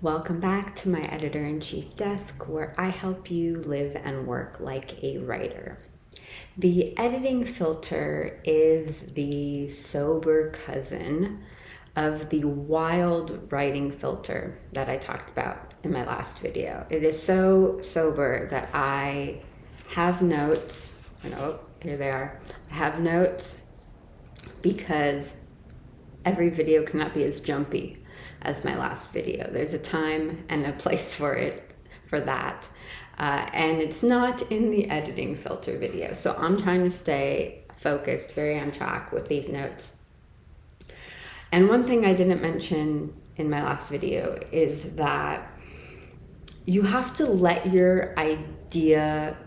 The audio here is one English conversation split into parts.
Welcome back to my Editor-in-Chief desk, where I help you live and work like a writer. The editing filter is the sober cousin of the wild writing filter that I talked about in my last video. It is so sober that I have notes. Oh, here they are. I have notes because every video cannot be as jumpy as my last video. There's a time and a place for that. And it's not in the editing filter video. So I'm trying to stay focused, very on track with these notes. And one thing I didn't mention in my last video is that you have to let your idea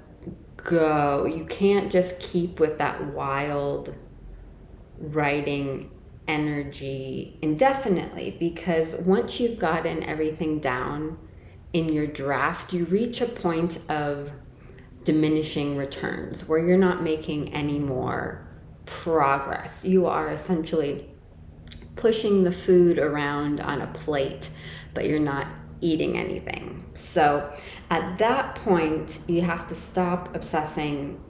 go. You can't just keep with that wild writing energy indefinitely, because once you've gotten everything down in your draft, you reach a point of diminishing returns where you're not making any more progress. You are essentially pushing the food around on a plate, but you're not eating anything. So at that point, you have to stop obsessing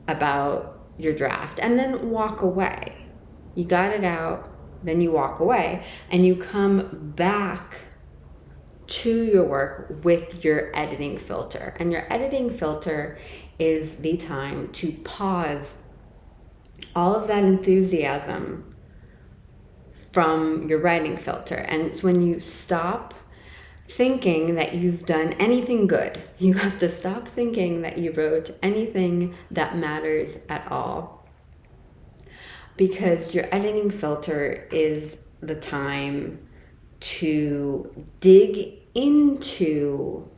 about your draft and then walk away. You got it out, then you walk away, and you come back to your work with your editing filter. And your editing filter is the time to pause all of that enthusiasm from your writing filter. And it's when you stop thinking that you've done anything good. You have to stop thinking that you wrote anything that matters at all, because your editing filter is the time to dig into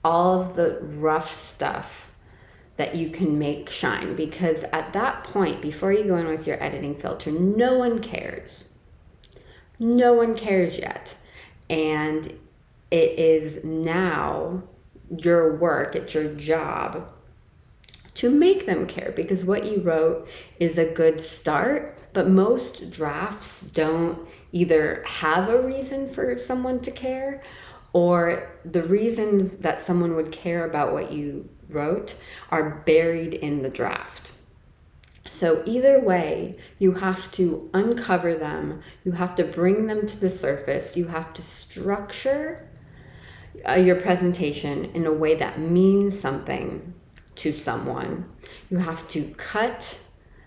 all of the rough stuff that you can make shine. Because at that point, before you go in with your editing filter, no one cares. No one cares yet. And it is now your work, it's your job to make them care, because what you wrote is a good start, but most drafts don't either have a reason for someone to care, or the reasons that someone would care about what you wrote are buried in the draft. So either way, you have to uncover them, you have to bring them to the surface, you have to structure your presentation in a way that means something to someone. You have to cut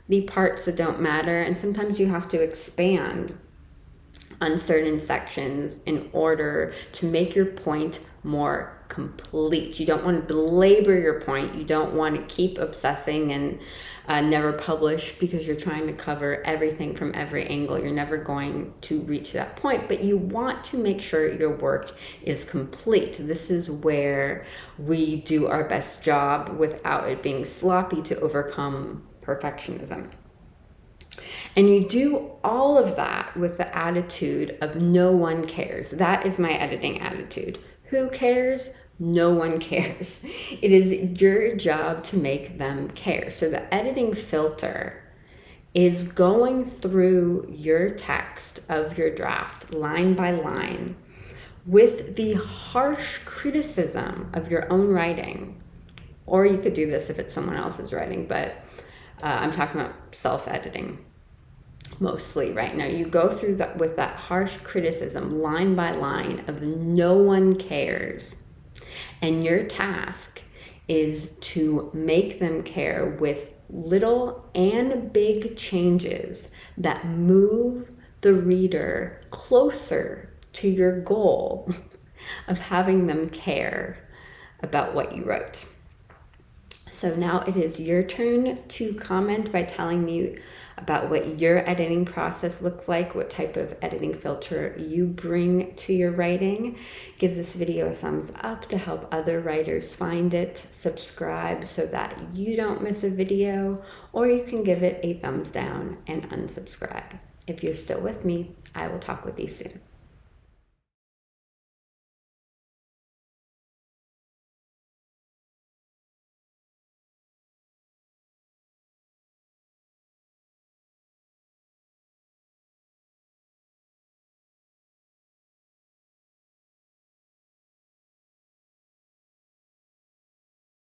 the parts that don't matter, and sometimes you have to expand on certain sections in order to make your point more complete. You don't want to belabor your point. You don't want to keep obsessing and never publish because you're trying to cover everything from every angle. You're never going to reach that point, but you want to make sure your work is complete. This is where we do our best job without it being sloppy, to overcome perfectionism. And you do all of that with the attitude of no one cares. That is my editing attitude. Who cares? No one cares. It is your job to make them care. So the editing filter is going through your text of your draft line by line with the harsh criticism of your own writing. Or you could do this if it's someone else's writing, but I'm talking about self-editing mostly right now. You go through that with that harsh criticism line by line of no one cares. And your task is to make them care with little and big changes that move the reader closer to your goal of having them care about what you wrote. So now it is your turn to comment by telling me about what your editing process looks like, what type of editing filter you bring to your writing. Give this video a thumbs up to help other writers find it. Subscribe so that you don't miss a video, or you can give it a thumbs down and unsubscribe. If you're still with me, I will talk with you soon.